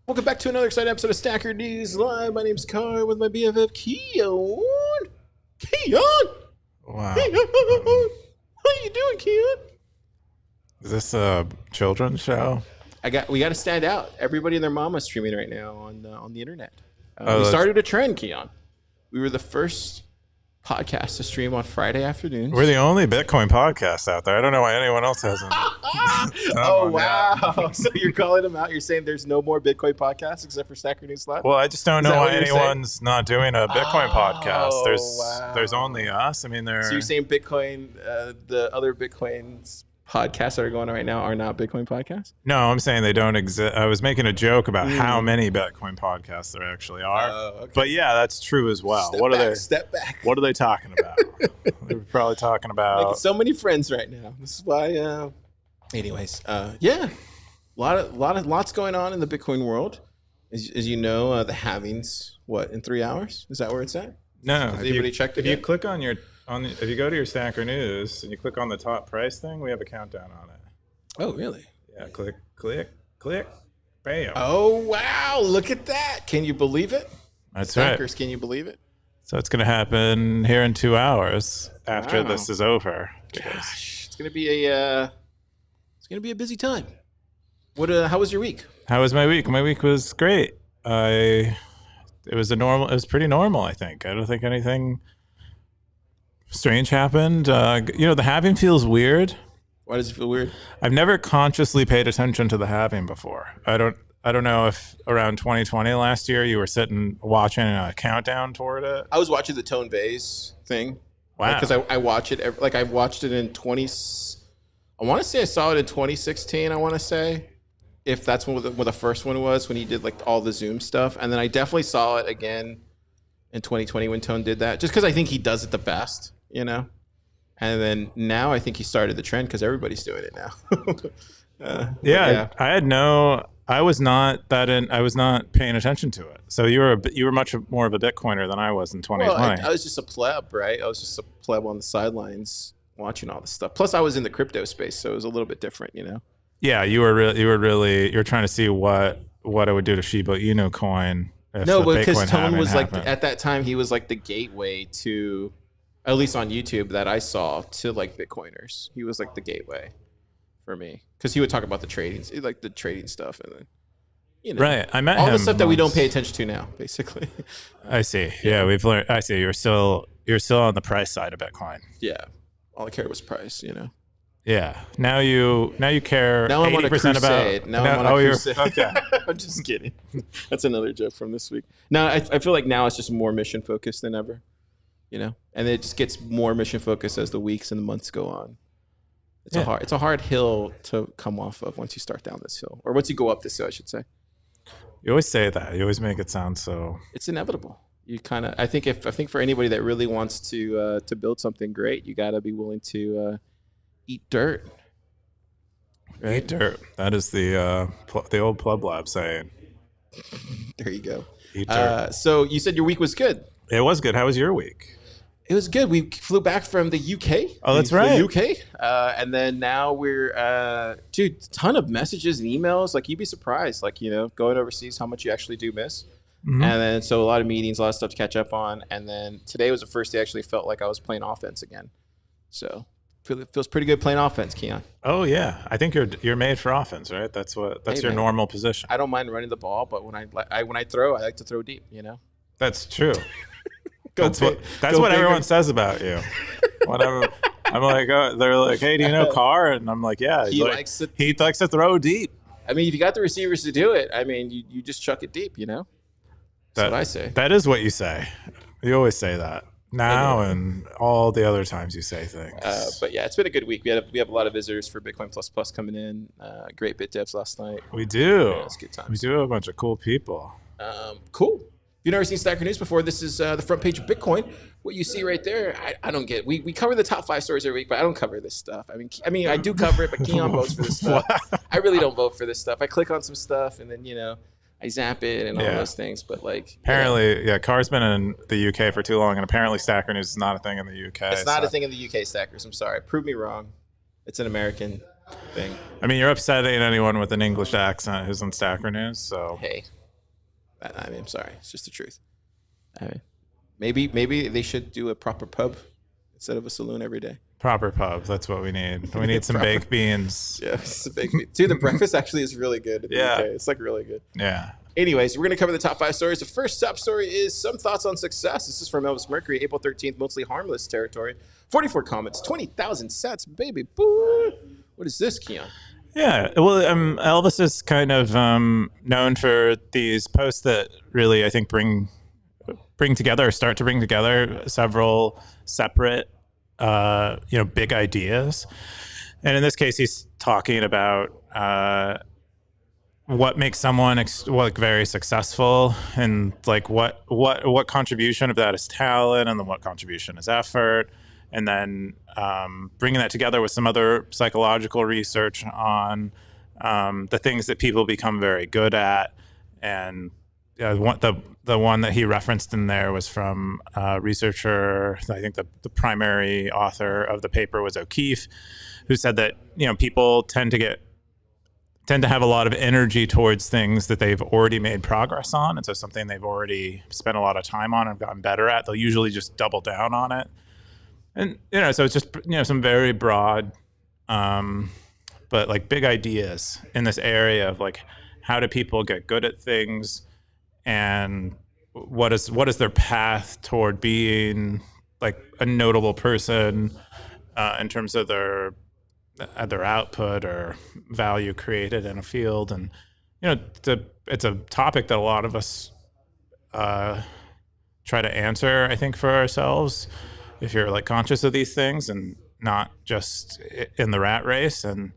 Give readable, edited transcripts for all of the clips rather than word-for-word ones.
Welcome back to another exciting episode of Stacker News Live. My name's Car with my BFF Keyan. Keyan! Wow. Keyan! How you doing, Keyan? Is this a children's show? We got to stand out. Everybody and their mama is streaming right now on the internet. Oh, we that's- started a trend, Keyan. We were the first podcast to stream on Friday afternoons. We're the only Bitcoin podcast out there. I don't know why anyone else hasn't. Oh, wow. So you're calling them out. You're saying there's no more Bitcoin podcasts except for Stacker News Live? Well, I just don't Is know that why what you're saying? anyone's not doing a Bitcoin podcast. There's wow. only us. I mean, So you're saying Bitcoin, the other Bitcoins podcasts that are going on right now are not Bitcoin podcasts? No, I'm saying they don't exist. I was making a joke about how many Bitcoin podcasts there actually are. Okay. But yeah, that's true as well. Step back. What are they talking about? They're probably talking Making about. so many friends right now. This is why. Anyways, yeah, lots going on in the Bitcoin world. As you know, the halvings. What, in 3 hours? Is that where it's at? No, Has anybody checked it if you yet? click if you go to your Stacker News and you click on the top price thing, we have a countdown on it. Oh, really? Yeah, click, bam. Oh, wow! Look at that. Can you believe it? That's Stackers, right. can you believe it? So it's going to happen here in 2 hours after Wow. this is over. Gosh, it's gonna be a busy time. How was your week? How was my week? My week was great. It was pretty normal, I think. I don't think anything strange happened. The halving feels weird. Why does it feel weird? I've never consciously paid attention to the halving before. I don't know if around 2020 last year you were sitting watching a countdown toward it. I was watching the Tone Bays thing. Wow. Because I watch it. I watched it in 20. I want to say I saw it in 2016. I want to say, if that's what the first one was, when he did like all the Zoom stuff, and then I definitely saw it again in 2020 when Tone did that. Just because I think he does it the best, you know. And then now I think he started the trend because everybody's doing it now. Yeah. I was not paying attention to it. So you were much more of a Bitcoiner than I was in 2020. Well, I was just a pleb, right? I was just a pleb on the sidelines watching all this stuff. Plus, I was in the crypto space, so it was a little bit different, you know. Yeah, you were trying to see what it would do to Shiba Inu coin. No, but because Bitcoin Tone halving was like happened. at that time he was like the gateway to, at least on YouTube that I saw, to like Bitcoiners. He was like the gateway for me because he would talk about the trading, like the trading stuff, and then Right. I met all him the stuff that we don't once. pay attention to now, basically. I see. Yeah, we've learned. I see. You're still on the price side of Bitcoin. Yeah, all I cared was price, you know. Yeah. Now you care. Now I'm on a 80% crusade. about. Now I'm on a you're crusade. okay. I'm just kidding. That's another joke from this week. No, I feel like now it's just more mission focused than ever, you know, and it just gets more mission focused as the weeks and the months go on. It's a hard hill to come off of once you start down this hill, or once you go up this hill, I should say. You always say that. You always make it sound so. It's inevitable. You kind of. I think for anybody that really wants to build something great, you got to be willing to eat dirt. Right? Eat dirt. That is the old Pleb Lab saying. There you go. Eat dirt. So you said your week was good. It was good. How was your week? It was good. We flew back from the UK. Oh, that's right. The UK. And then now we're, ton of messages and emails. Like, you'd be surprised, like, you know, going overseas, how much you actually do miss. Mm-hmm. And then, so a lot of meetings, a lot of stuff to catch up on. And then today was the first day I actually felt like I was playing offense again. So it feels pretty good playing offense, Keyan. Oh yeah, I think you're made for offense, right? That's your man. normal position. I don't mind running the ball, but when I throw, I like to throw deep, you know? That's true. Go That's what bigger. everyone says about you. Whatever. I'm like, they're like, hey, do you know Car? And I'm like, yeah. He likes to throw deep. I mean, if you got the receivers to do it, I mean, you just chuck it deep, you know? That's what I say. That is what you say. You always say that now and all the other times you say things. But yeah, it's been a good week. We have a lot of visitors for Bitcoin Plus Plus coming in. Great bit devs last night. We do. Yeah, it's good times. We do have a bunch of cool people. Cool. If you've never seen Stacker News before, this is the front page of Bitcoin. What you see right there, I don't get. We cover the top 5 stories every week, but I don't cover this stuff. I mean, I do cover it, but Keyan votes for this stuff. I really don't vote for this stuff. I click on some stuff and then, you know, I zap it and all those things. But like, apparently, Car's been in the UK for too long, and apparently Stacker News is not a thing in the UK. It's not a thing in the UK, Stackers. I'm sorry. Prove me wrong. It's an American thing. I mean, you're upsetting anyone with an English accent who's on Stacker News, so Hey, I mean, I'm sorry. It's just the truth. I mean, maybe they should do a proper pub instead of a saloon every day. proper pub. That's what we need. We need some Proper. baked beans. Yeah, it's a big dude. The breakfast actually is really good in the Yeah. UK. It's like really good. Yeah. Anyways, we're going to cover the top 5 stories. The first top story is some thoughts on success. This is from Elvis Mercury, April 13th, mostly harmless territory. 44 comments, 20,000 sets, baby. Boo. What is this, Keyan? Yeah, well, Elvis is kind of known for these posts that really, I think, bring together or start to bring together several separate, big ideas. And in this case, he's talking about what makes someone very successful, and like what contribution of that is talent, and then what contribution is effort, and then bringing that together with some other psychological research on the things that people become very good at. And the one that he referenced in there was from a researcher. I think the primary author of the paper was O'Keefe, who said that people tend to have a lot of energy towards things that they've already made progress on, and so something they've already spent a lot of time on and gotten better at, they'll usually just double down on it. And so it's just some very broad, but like big ideas in this area of like how do people get good at things, and what is their path toward being like a notable person in terms of their output or value created in a field. And it's a topic that a lot of us try to answer, I think, for ourselves, if you're like conscious of these things and not just in the rat race. And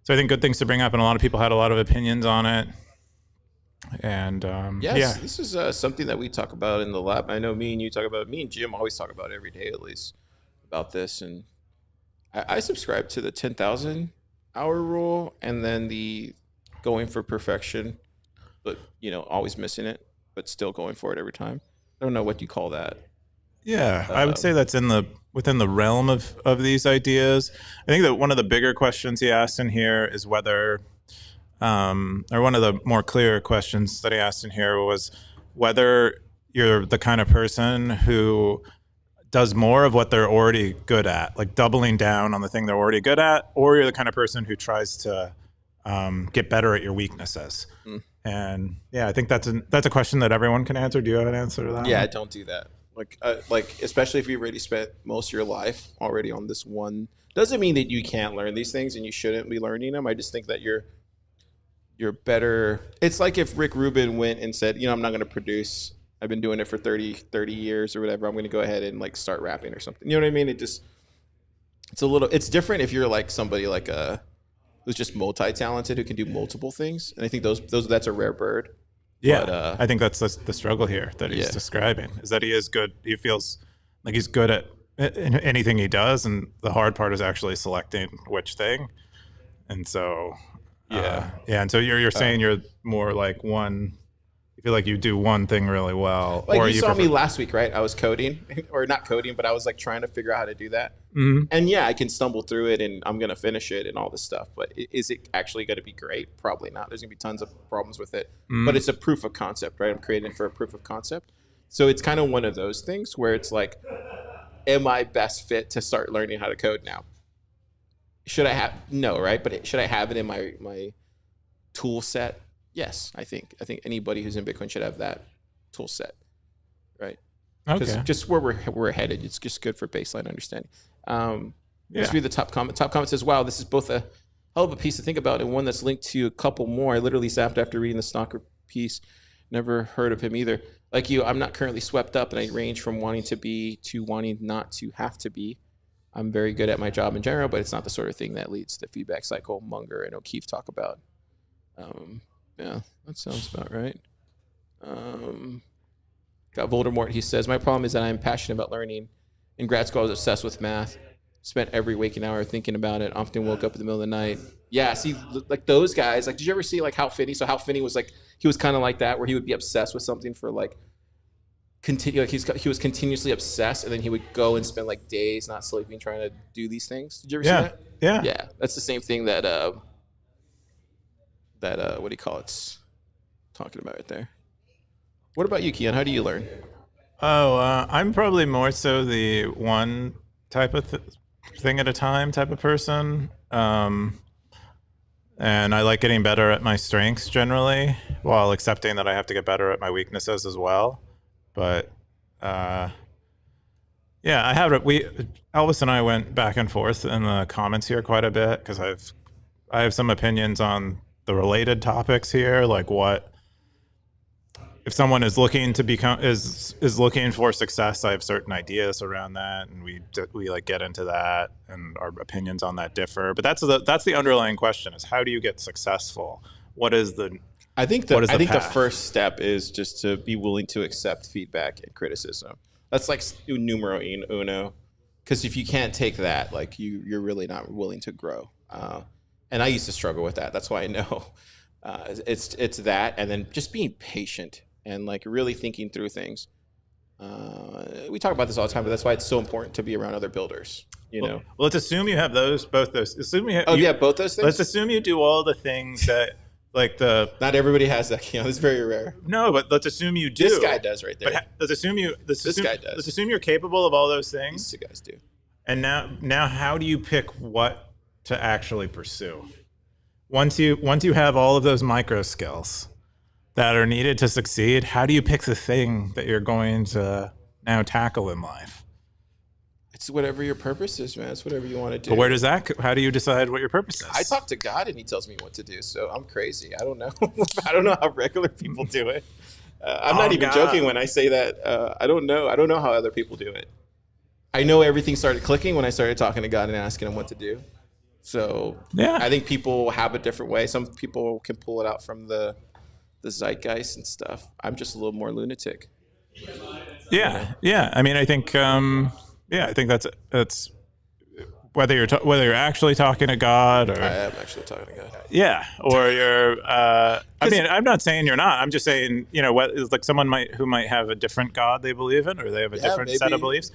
so I think good things to bring up, and a lot of people had a lot of opinions on it. And This is something that we talk about in the lab. I know me and Jim always talk about it every day, at least, about this. And I subscribe to the 10,000 hour rule, and then the going for perfection, but always missing it, but still going for it every time. I don't know what you call that. Yeah, I would say that's within the realm of these ideas. I think that one of the bigger questions he asked in here is whether, or one of the more clear questions that he asked in here was whether you're the kind of person who does more of what they're already good at, like doubling down on the thing they're already good at, or you're the kind of person who tries to get better at your weaknesses. And I think that's a question that everyone can answer. Do you have an answer to that? Yeah, one? don't do that. Like especially if you already spent most of your life already on this one, doesn't mean that you can't learn these things and you shouldn't be learning them. I just think that you're better. It's like if Rick Rubin went and said, I'm not going to produce. I've been doing it for 30 years or whatever. I'm going to go ahead and like start rapping or something. You know what I mean? It's different if you're like somebody like who's just multi-talented, who can do multiple things. And I think that's a rare bird. Yeah, but, I think that's the struggle here that he's describing, is that he is good. He feels like he's good at anything he does, and the hard part is actually selecting which thing. And so, and so you're saying you're more like one. You feel like you do one thing really well. Like you saw me last week, right? I was coding, or not coding, but I was like trying to figure out how to do that. Mm-hmm. And I can stumble through it, and I'm gonna finish it, and all this stuff. But is it actually gonna be great? Probably not. There's gonna be tons of problems with it. Mm-hmm. But it's a proof of concept, right? I'm creating for a proof of concept. So it's kind of one of those things where it's like, am I best fit to start learning how to code now? Should I have no, right? But should I have it in my tool set? Yes, I think anybody who's in Bitcoin should have that tool set, right? Because just where we're headed, it's just good for baseline understanding. Let's read the top comment. Top comment says, "Wow, this is both a hell of a piece to think about and one that's linked to a couple more." I literally zapped after reading the Stalker piece. Never heard of him either. Like you, I'm not currently swept up, and I range from wanting to be to wanting not to have to be. I'm very good at my job in general, but it's not the sort of thing that leads to the feedback cycle Munger and O'Keefe talk about. Yeah, that sounds about right. Got Voldemort. He says, "My problem is that I'm passionate about learning. In grad school, I was obsessed with math. Spent every waking hour thinking about it. Often woke up in the middle of the night." Yeah, see, like those guys. Like, did you ever see like Hal Finney? So Hal Finney was like, he was kind of like that, where he would be obsessed with something for like continue like he was continuously obsessed, and then he would go and spend like days not sleeping trying to do these things. Did you ever see Yeah. that? Yeah. Yeah, that's the same thing that what do you call it? Talking about it there. What about you, Keyan? How do you learn? Oh, I'm probably more so the one type of thing at a time type of person. And I like getting better at my strengths generally, while accepting that I have to get better at my weaknesses as well. But yeah, Elvis and I went back and forth in the comments here quite a bit because I have some opinions on the related topics here, like what if someone is looking to become is looking for success. I have certain ideas around that, and we like get into that, and our opinions on that differ. But that's the underlying question: is how do you get successful? What is the I think what is the path? first step is just to be willing to accept feedback and criticism. That's like numero uno. Because if you can't take that, like you're really not willing to grow. And I used to struggle with that. That's why I know it's that, and then just being patient and like really thinking through things. We talk about this all the time, but that's why it's so important to be around other builders. You know. Well, let's assume you have both those. Assume you have. Oh, yeah, both those things. Let's assume you do all the things that like the. Not everybody has that. You know, it's very rare. No, but let's assume you do. This guy does right there. But let's assume this guy does. Let's assume you're capable of all those things. These two guys do. And now, how do you pick what to actually pursue? Once you have all of those micro skills that are needed to succeed, how do you pick the thing that you're going to now tackle in life? It's whatever your purpose is, man. It's whatever you want to do. But where does that? How do you decide what your purpose is? I talk to God and He tells me what to do. So I'm crazy. I don't know. I don't know how regular people do it. I'm not even joking when I say that. I don't know. I don't know how other people do it. I know everything started clicking when I started talking to God and asking Him what to do. So Yeah. I think people have a different way. Some people can pull it out from the zeitgeist and stuff. I'm just a little more lunatic. Yeah, yeah. I mean, I think, I think that's whether you're actually talking to God, or I am actually talking to God. yeah, or you're. I mean, I'm not saying you're not. I'm just saying, what is like someone who might have a different God they believe in, or they have a different set of beliefs.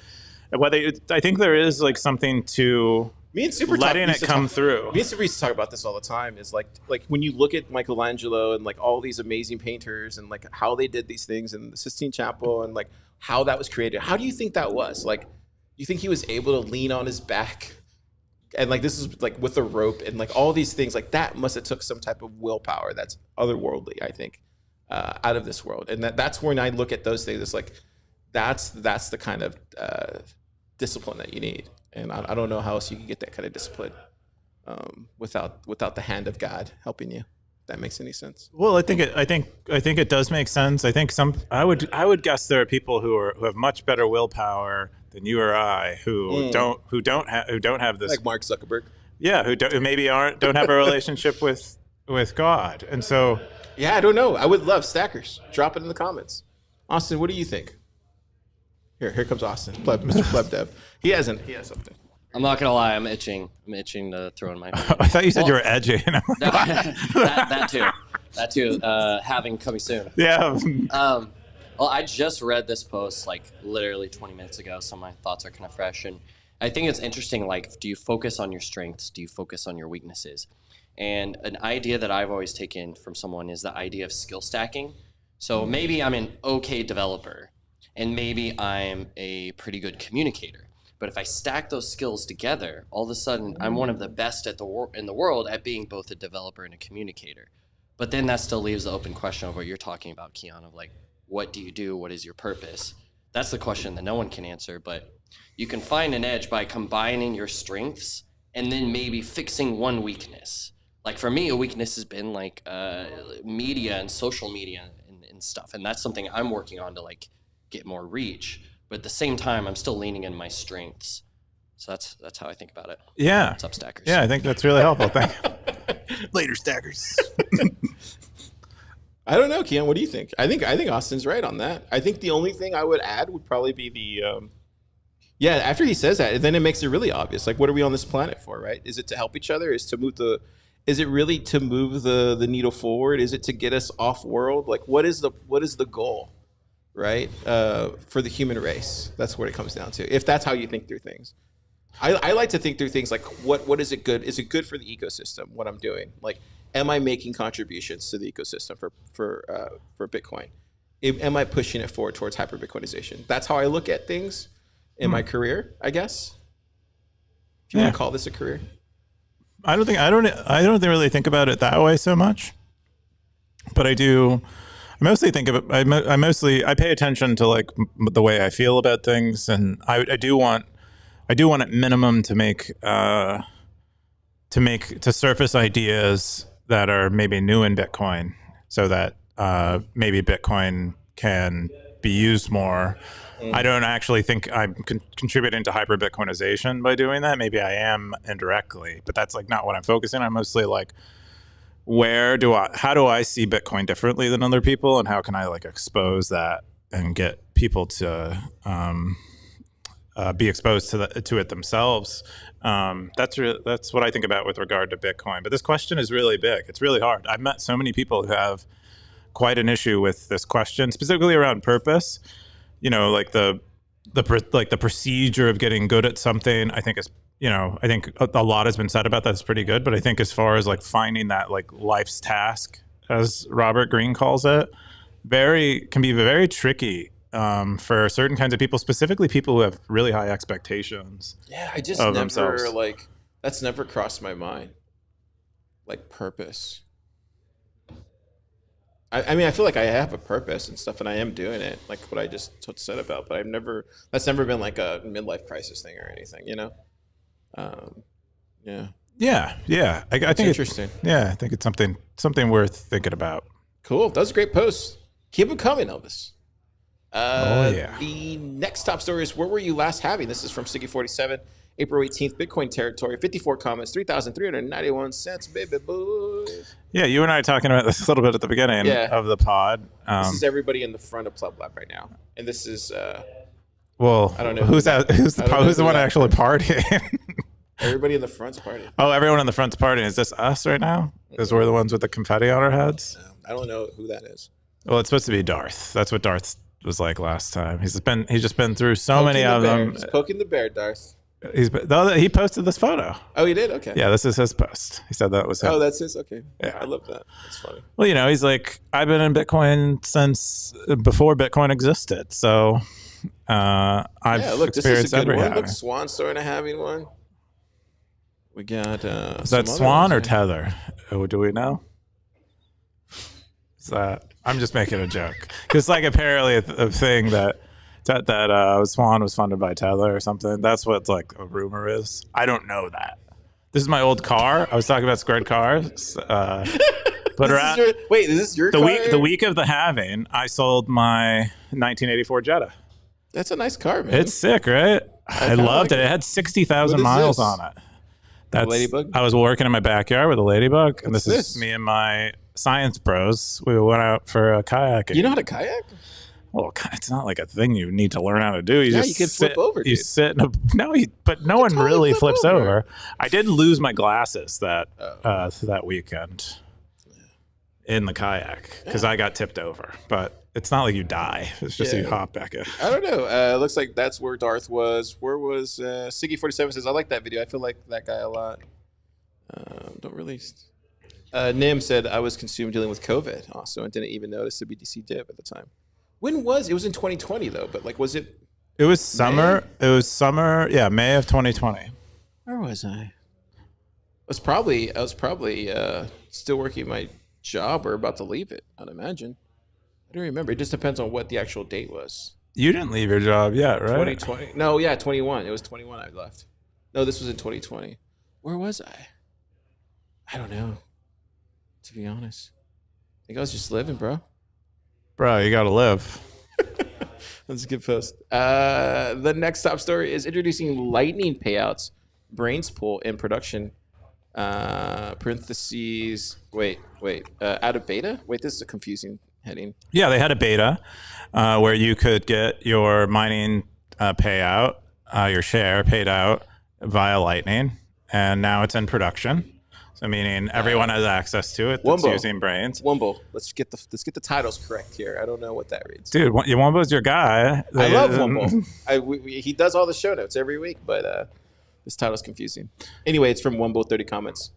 I think there is like something to me and Super letting it come through. Me and Super used to talk about this all the time. Is like when you look at Michelangelo and like all these amazing painters and like how they did these things in the Sistine Chapel and like how that was created. How do you think that was? Like, you think he was able to lean on his back and like this is like with a rope and like all these things like that must have took some type of willpower that's otherworldly, I think, out of this world. And that's when I look at those things. It's like that's the kind of discipline that you need. And I don't know how else you can get that kind of discipline without the hand of God helping you. If that makes any sense. Well, I think it does make sense. I think I would guess there are people who have much better willpower than you or I who don't have this, like Mark Zuckerberg. Yeah, who maybe don't have a relationship with God. And so yeah, I don't know. I would love stackers. Drop it in the comments. Austin, what do you think? Here comes Austin, Mr. Pleb Dev. He has something. I'm not gonna lie, I'm itching to throw in my. I thought you said you were edgy. That too. Having coming soon. Yeah. Well, I just read this post like literally 20 minutes ago, so my thoughts are kind of fresh, and I think it's interesting. Like, do you focus on your strengths? Do you focus on your weaknesses? And an idea that I've always taken from someone is the idea of skill stacking. So maybe I'm an okay developer, and maybe I'm a pretty good communicator. But if I stack those skills together, all of a sudden I'm one of the best in the world at being both a developer and a communicator. But then that still leaves the open question of what you're talking about, Keyan, of like, what do you do? What is your purpose? That's the question that no one can answer, but you can find an edge by combining your strengths and then maybe fixing one weakness. Like for me, a weakness has been like media and social media and stuff. And that's something I'm working on to like get more reach. But at the same time, I'm still leaning in my strengths. So that's how I think about it. Yeah. What's up, stackers? Yeah, I think that's really helpful. Thank you. Later, stackers. I don't know, Keyan. What do you think? I think Austin's right on that. I think the only thing I would add would probably be the after he says that, then it makes it really obvious. Like, what are we on this planet for, right? Is it to help each other? Is it really to move the needle forward? Is it to get us off world? Like, what is the goal? right? For the human race. That's what it comes down to. If that's how you think through things. I like to think through things like what is it good? Is it good for the ecosystem? What I'm doing, like, am I making contributions to the ecosystem for Bitcoin? Am I pushing it forward towards hyper Bitcoinization? That's how I look at things in my career, I guess. If you want to call this a career, I don't really think about it that way so much, but I do. I mostly think of it. I pay attention to like the way I feel about things, and I do want at minimum to surface ideas that are maybe new in Bitcoin, so that maybe Bitcoin can be used more. I don't actually think I'm contributing to hyper Bitcoinization by doing that. Maybe I am indirectly, but that's like not what I'm focusing on. I'm mostly like, how do I see Bitcoin differently than other people, and how can I like expose that and get people to be exposed to it themselves. That's what I think about with regard to Bitcoin. But this question is really big. It's really hard. I've met so many people who have quite an issue with this question, specifically around purpose. You know, like the procedure of getting good at something. I think I think a lot has been said about that. It's pretty good. But I think as far as like finding that like life's task, as Robert Greene calls it, can be very tricky. For certain kinds of people, specifically people who have really high expectations. Yeah, I just of never themselves. that's never crossed my mind. Like purpose. I mean, I feel like I have a purpose and stuff, and I am doing it, like what I just said about. But that's never been like a midlife crisis thing or anything, you know. Yeah. Yeah. I think interesting. I think it's something worth thinking about. Cool. That was a great post. Keep them coming, Elvis. Yeah. The next top story is, where were you last having? This is from Siggy47, April 18th, Bitcoin territory, 54 comments, 3,391 cents, baby boys. Yeah, you and I are talking about this a little bit at the beginning of the pod. This is everybody in the front of Pleb Lab right now. And this is, well, I don't know who's the one actually partying? Everybody in the front's partying. Oh, everyone in the front's partying. Is this us right now? Because we're the ones with the confetti on our heads? I don't know who that is. Well, it's supposed to be Darth. That's what Darth was like last time. He's just been through so many of them. He's poking the bear, Darth. He posted this photo. Oh, he did? Okay. Yeah, this is his post. He said that was him. Oh, that's his? Okay. Yeah. I love that. That's funny. Well, you know, he's like, I've been in Bitcoin since before Bitcoin existed. So I've experienced every halving. Look, Swan sort of having one. We got is that Swan or Tether? Oh, do we know? Is that, I'm just making a joke. Because like apparently a thing that Swan was funded by Tether or something. That's what like a rumor is. I don't know that. This is my old car. I was talking about squared cars. But wait, is this your car? The week of the halving, I sold my 1984 Jetta. That's a nice car, man. It's sick, right? I loved it. It had 60,000 miles on it. That's Ladybug? I was working in my backyard with a ladybug, and this is me and my science bros. We went out for a kayaking. You know how to kayak? Well, it's not like a thing you need to learn how to do. You can flip over. You sit in a but no one really flips over. I did lose my glasses that weekend in the kayak because I got tipped over. But it's not like you die. It's just you hop back in. I don't know. Looks like that's where Darth was. Where was Siggy47 says, I like that video. I feel like that guy a lot. Don't really. Nim said, I was consumed dealing with COVID also and didn't even notice the BTC dip at the time. When was it? Was in 2020 though, but like, was it? It was summer. May? It was summer. Yeah, May of 2020. Where was I? I was probably still working my job or about to leave it. I'd imagine. I don't remember. It just depends on what the actual date was. You didn't leave your job yet, right? 2020. No, yeah, 21. It was 21 I left. No, this was in 2020. Where was I? I don't know. To be honest. I think I was just living, bro. Bro, you gotta live. That's a good post. The next top story is introducing lightning payouts. Brains pool in production. Parentheses. Wait. Out of beta? Wait, this is a confusing heading. Yeah, they had a beta where you could get your mining payout, your share paid out via Lightning, and now it's in production. meaning everyone has access to it that's Wumbo. using brains. Wumbo. Let's get the titles correct here. I don't know what that reads. Dude, Wumbo's your guy. I love Wumbo. He does all the show notes every week, but this title's confusing. Anyway, it's from Wumbo. 30 comments.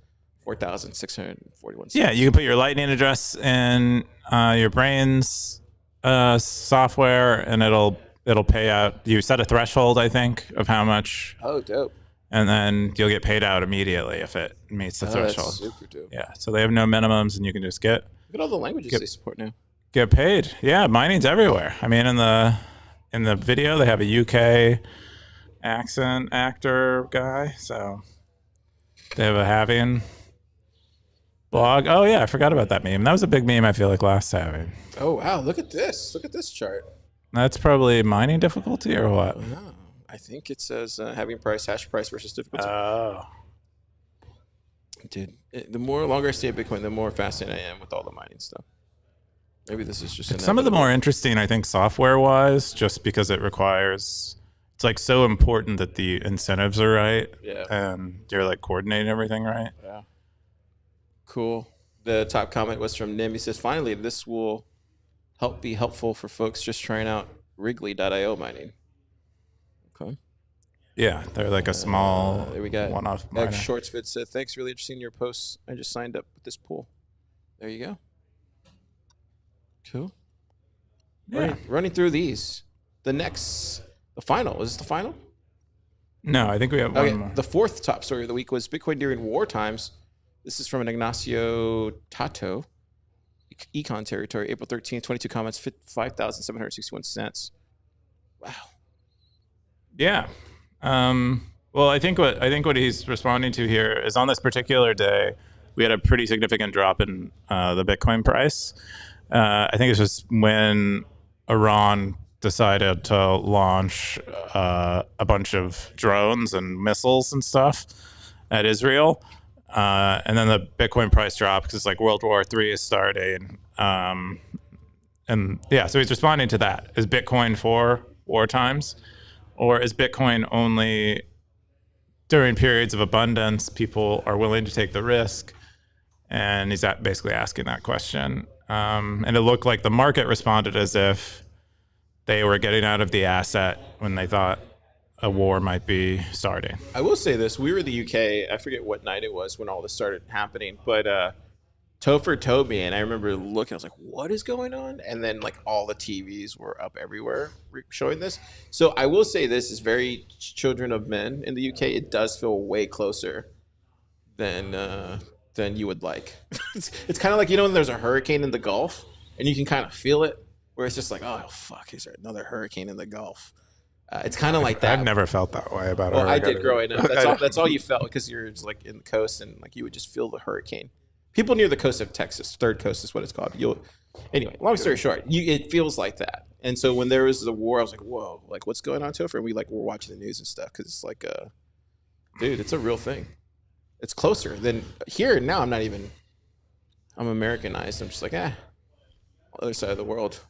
4,641. Yeah, you can put your Lightning address in your brains software, and it'll pay out. You set a threshold, I think, of how much. Oh, dope. And then you'll get paid out immediately if it meets the threshold. That's super dope. Yeah, so they have no minimums, and you can just Look at all the languages they support now. get paid. Yeah, mining's everywhere. I mean, in the video, they have a UK accent actor guy, so they have a halving blog. Oh yeah, I forgot about that meme. That was a big meme, I feel like, last halving. Oh wow, look at this. Look at this chart. That's probably mining difficulty or what? Wow. I think it says having price, hash price versus difficulty. Oh. Dude, the longer I stay at Bitcoin, the more fascinated I am with all the mining stuff. Maybe this is just Some of the more interesting, I think, software-wise, just because it requires. It's like so important that the incentives are right. Yeah. And you're like coordinating everything right. Yeah. Cool. The top comment was from Nim. He says, finally, this will be helpful for folks just trying out Wrigley.io mining. Okay. Yeah, they're like a small there we got one-off miner. X Shortsfit said, thanks, really interesting in your posts. I just signed up with this pool. There you go. Cool. Yeah. Running through these. The final. Is this the final? No, I think we have one more. The fourth top story of the week was Bitcoin during war times. This is from an Ignacio Tato, Econ Territory, April 13th, 22 comments, 5,761 cents. Wow. Yeah. Well, I think what he's responding to here is on this particular day, we had a pretty significant drop in the Bitcoin price. I think it's just when Iran decided to launch a bunch of drones and missiles and stuff at Israel. And then the Bitcoin price dropped because it's like World War III is starting. And yeah, so he's responding to that. Is Bitcoin for war times? Or is Bitcoin only during periods of abundance, people are willing to take the risk? And he's basically asking that question. And it looked like the market responded as if they were getting out of the asset when they thought a war might be starting. I will say this. We were in the UK. I forget what night it was when all this started happening. But Topher told me, and I remember looking, I was like, what is going on? And then like all the TVs were up everywhere showing this. So I will say this is very Children of Men in the UK. It does feel way closer than you would like. It's kind of like, when there's a hurricane in the Gulf and you can kind of feel it, where it's just like, oh, fuck, is there another hurricane in the Gulf? It's kind of like that. I've never felt that way about it. Well, I did growing up. That's all you felt, because you're just like in the coast and like you would just feel the hurricane. People near the coast of Texas, Third Coast is what it's called. Anyway, long story short, it feels like that. And so when there was the war, I was like, whoa, like what's going on, Topher? And we're watching the news and stuff, because it's like, dude, it's a real thing. It's closer than here. Now I'm Americanized. I'm just like, other side of the world.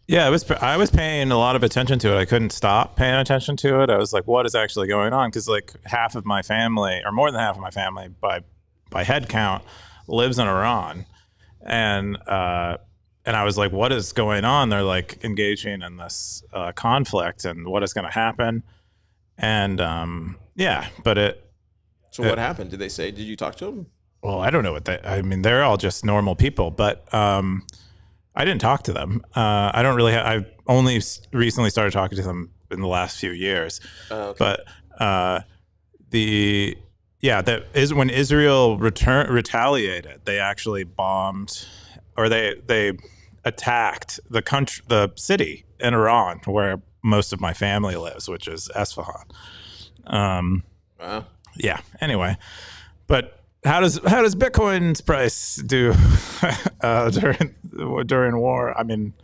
Yeah, I was paying a lot of attention to it. I couldn't stop paying attention to it. I was like, what is actually going on? Because like half of my family, or more than half of my family by head count, lives in Iran. And I was like, what is going on? They're like engaging in this conflict, and what is going to happen? And So what happened? Did they say, did you talk to them? Well, I don't know they're all just normal people, but I didn't talk to them. I don't really. I've only recently started talking to them in the last few years. Okay. But that is when Israel retaliated. They actually bombed, or they attacked the city in Iran where most of my family lives, which is Esfahan. Wow. Yeah. Anyway, but. How does Bitcoin's price do during war? I mean,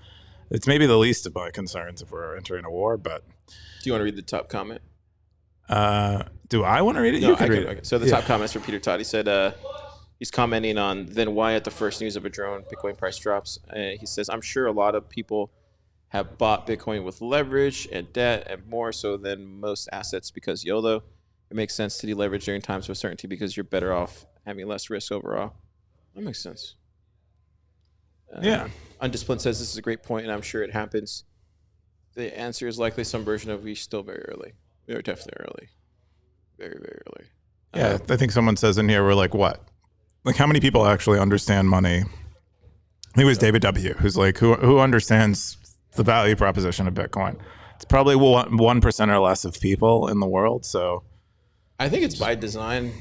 it's maybe the least of my concerns if we're entering a war. But do you want to read the top comment? Do I want to read it? No, you can read it. Okay. So the top comments from Peter Todd. He said he's commenting on then why at the first news of a drone Bitcoin price drops. He says, I'm sure a lot of people have bought Bitcoin with leverage and debt and more so than most assets because YOLO. It makes sense to deleverage during times of uncertainty because you're better off having less risk overall. That makes sense. Yeah. Undisciplined says this is a great point, and I'm sure it happens. The answer is likely some version of we still very early. We are definitely early. Very, very early. Yeah, I think someone says in here, we're like, what? Like, how many people actually understand money? I think it was David W., who's like, who understands the value proposition of Bitcoin? It's probably 1% or less of people in the world. So I think it's by design.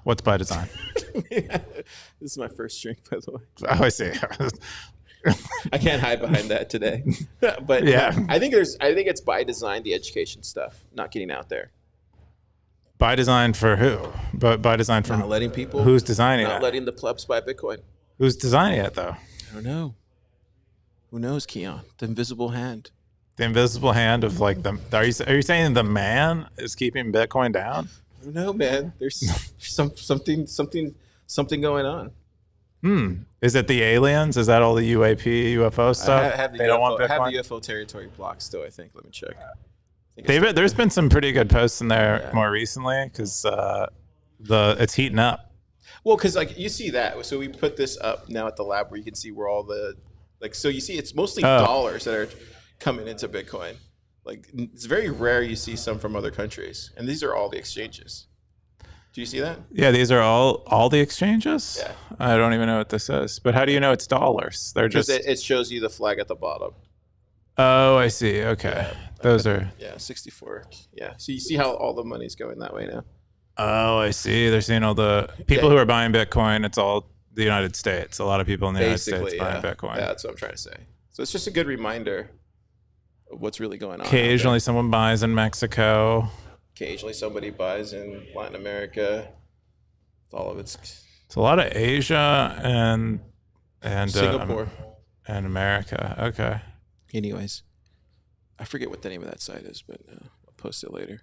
what's by design? This is my first drink, by the way. Oh, I see. I can't hide behind that today. But Yeah. I think it's by design, the education stuff, not getting out there. By design for who? But by design for Not letting people. who's designing Not it? letting the plebs buy Bitcoin. Who's designing it though? I don't know. Who knows, Keyan? The invisible hand. The invisible hand of like the. Are you saying the man is keeping Bitcoin down? I don't know, man. There's something going on. Is it the aliens? Is that all the UAP, UFO stuff? I have the they UFO, don't want I have Bitcoin. the UFO territory blocked still, I think. Let me check. There's been some pretty good posts in there more recently because it's heating up. Well, because like you see that. So we put this up now at the lab where you can see where all the so you see it's mostly dollars that are coming into Bitcoin. Like it's very rare you see some from other countries, and these are all the exchanges. Do you see that? Yeah, these are all the exchanges. Yeah. I don't even know what this is, but how do you know it's dollars? They're Because just. it shows you the flag at the bottom. Oh, I see. Okay, those are. Yeah, 64. Yeah, so you see how all the money's going that way now. Oh, I see. They're seeing all the people who are buying Bitcoin. It's all the United States. A lot of people in the United States buying Bitcoin. Yeah, that's what I'm trying to say. So it's just a good reminder of what's really going on. Occasionally, someone buys in Mexico. Occasionally, somebody buys in Latin America. All of it's a lot of Asia and Singapore and America. Okay. Anyways, I forget what the name of that site is, but I'll post it later.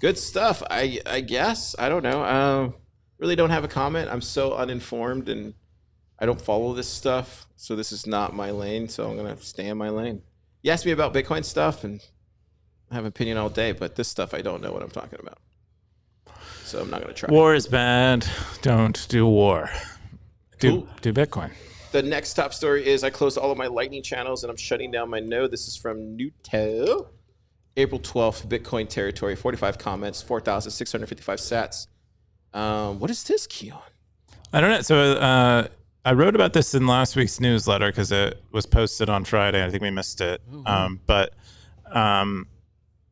Good stuff. I guess I don't know. Really don't have a comment. I'm so uninformed and I don't follow this stuff, so this is not my lane. So I'm gonna stay in my lane. You asked me about Bitcoin stuff, and I have an opinion all day, but this stuff I don't know what I'm talking about. So I'm not gonna try. War is bad. Don't do war. Do Bitcoin. The next top story is I closed all of my Lightning channels and I'm shutting down my node. This is from Nutel. April 12th, Bitcoin territory, 45 comments, 4,655 sats. What is this, Keyan? I don't know. So I wrote about this in last week's newsletter because it was posted on Friday. I think we missed it.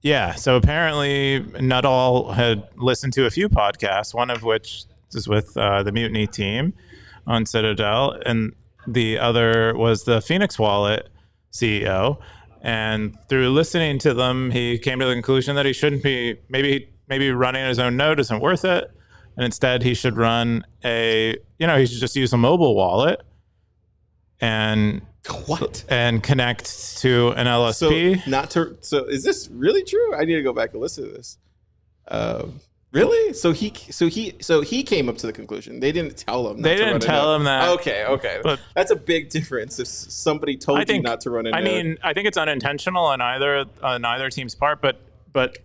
Yeah, so apparently Nuttall had listened to a few podcasts, one of which is with the Mutiny team on Citadel, and the other was the Phoenix Wallet CEO. And through listening to them, he came to the conclusion that he shouldn't be, maybe running his own node isn't worth it. And instead he should run he should just use a mobile wallet and connect to an LSP. So is this really true? I need to go back and listen to this. Really? So he came up to the conclusion. They didn't tell him. They didn't tell him that. Okay. But that's a big difference. If somebody told you not to run a node. I mean, I think it's unintentional on either team's part, but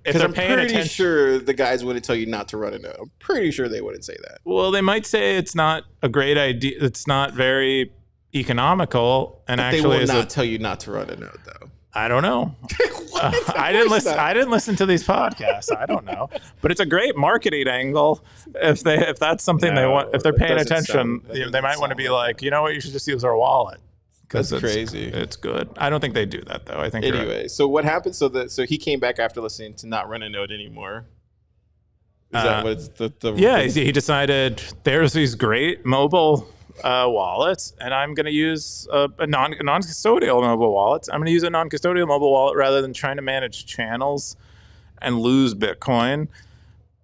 if they're paying attention, I'm pretty sure the guys wouldn't tell you not to run a node. I'm pretty sure they wouldn't say that. Well, they might say it's not a great idea. It's not very economical, and but actually, they will not tell you not to run a node, though. I don't know. I didn't listen. I didn't listen to these podcasts. I don't know, but it's a great marketing angle. If that's something they want, if they're paying attention, they might want to be like, you know what, you should just use our wallet. That's crazy. It's good. I don't think they do that though. I think anyway. So what happened? So he came back after listening to not run a node anymore. Is that what it's he decided there's these great mobile wallets, and I'm going to use a non-custodial mobile wallet. I'm going to use a non-custodial mobile wallet rather than trying to manage channels and lose Bitcoin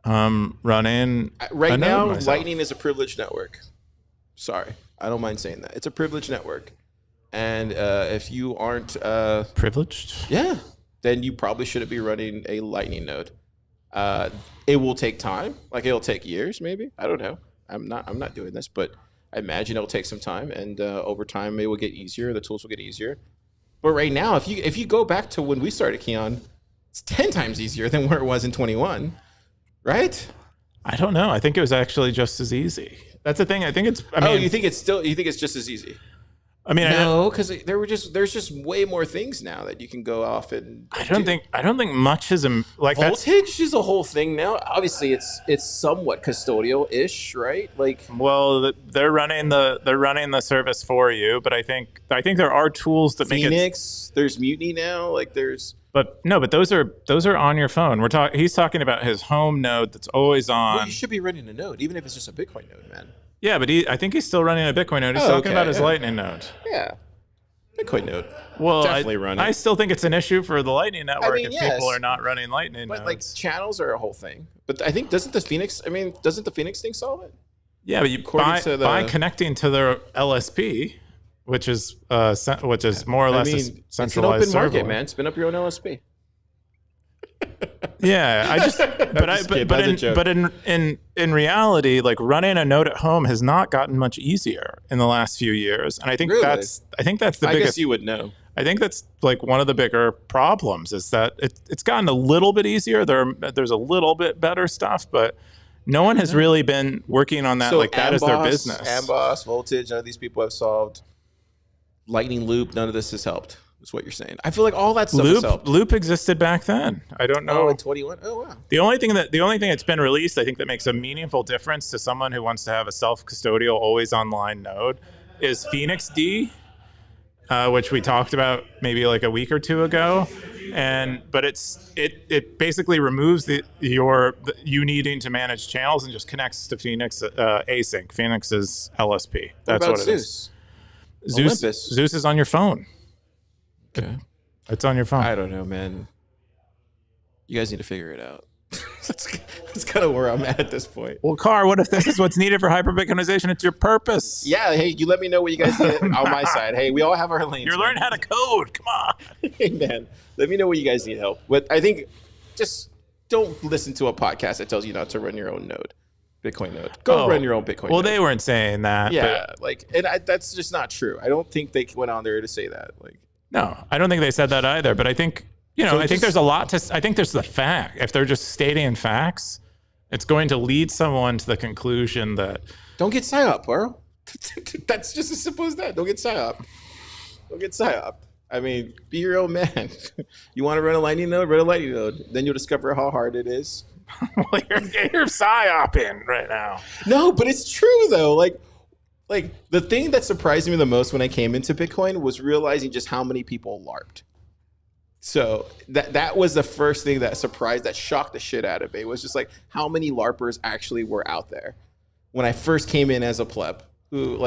running. Right now, Lightning is a privileged network. Sorry, I don't mind saying that. It's a privileged network. And if you aren't privileged, then you probably shouldn't be running a Lightning node. It will take time. Like it'll take years, maybe. I don't know. I'm not doing this, but I imagine it'll take some time, and over time it will get easier. The tools will get easier. But right now, if you go back to when we started Keyan, it's 10 times easier than where it was in 21, right? I don't know. I think it was actually just as easy. That's the thing. I think it's. I mean, you think it's just as easy? I mean, No, because there's just way more things now that you can go off and. I don't think much is like voltage is a whole thing now. Obviously, it's somewhat custodial-ish, right? Like, well, they're running the service for you, but I think there are tools that make it. Phoenix, there's Mutiny now. Like, there's. But no, but those are on your phone. He's talking about his home node that's always on. Well, you should be running a node, even if it's just a Bitcoin node, man. Yeah, but I think he's still running a Bitcoin node. He's talking about his Lightning node. Yeah, Bitcoin node. Well, definitely running. I still think it's an issue for the Lightning network if yes. people are not running Lightning but nodes. like channels are a whole thing. But I think doesn't the Phoenix thing solve it? Yeah, but by connecting to their LSP, which is more or less a centralized it's an open market, server. man. Spin up your own LSP. Yeah, I just but in reality, like running a node at home has not gotten much easier in the last few years, and I think that's the biggest. I guess you would know. I think that's like one of the bigger problems is that it's gotten a little bit easier. There's a little bit better stuff, but no one has really been working on that. So like that is their business. Amboss, Voltage, none of these people have solved. Lightning Loop, none of this has helped. Is what you're saying. I feel like all that stuff has helped. Loop existed back then. I don't know. Oh, in 21. Oh, wow. The only thing that's been released, I think, that makes a meaningful difference to someone who wants to have a self-custodial, always online node, is Phoenix D, which we talked about maybe like a week or two ago. But it basically removes you needing to manage channels and just connects to Phoenix async. Phoenix's LSP. That's what it is. Zeus is on your phone. Okay. It's on your phone. I don't know, man. You guys need to figure it out. That's kind of where I'm at this point. Well, Car, what if this is what's needed for hyper-Bitcoinization? It's your purpose. Yeah, hey, you let me know what you guys need on my side. Hey, we all have our lanes. You're learning how to code. Come on. Hey, man, let me know what you guys need help with. I think just don't listen to a podcast that tells you not to run your own node. Bitcoin node. Go run your own Bitcoin node. They weren't saying that. Yeah, that's just not true. I don't think they went on there to say that. No, I don't think they said that either. But I think, I think there's a lot to, I think there's the fact. If they're just stating facts, it's going to lead someone to the conclusion that. Don't get psyop, bro. That's just as simple as that. Don't get psyop. Don't get psyop. I mean, be your own man. You want to run a Lightning node? Run a Lightning node. Then you'll discover how hard it is. Well, you're psyoping right now. No, but it's true, though. Like the thing that surprised me the most when I came into Bitcoin was realizing just how many people LARPed. So that was the first thing that shocked the shit out of me, was just like how many LARPers actually were out there when I first came in as a pleb who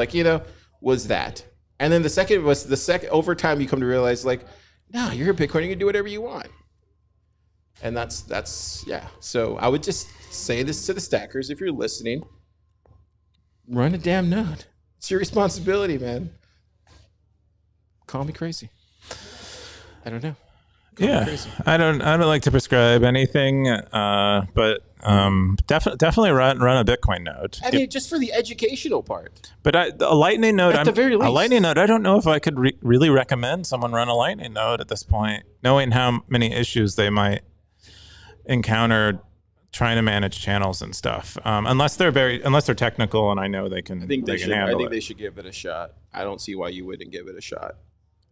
was that. And then the second over time you come to realize no, you're a Bitcoiner, you can do whatever you want. And that's yeah. So I would just say this to the stackers, if you're listening, run a damn node. It's your responsibility, man. Call me crazy. I don't know. I don't like to prescribe anything, but definitely run a Bitcoin node. I mean, just for the educational part. But a Lightning node, at the very least. A Lightning node, I don't know if I could really recommend someone run a Lightning node at this point, knowing how many issues they might encounter trying to manage channels and stuff, unless they're technical, and I know they can. I think they should give it a shot. I don't see why you wouldn't give it a shot.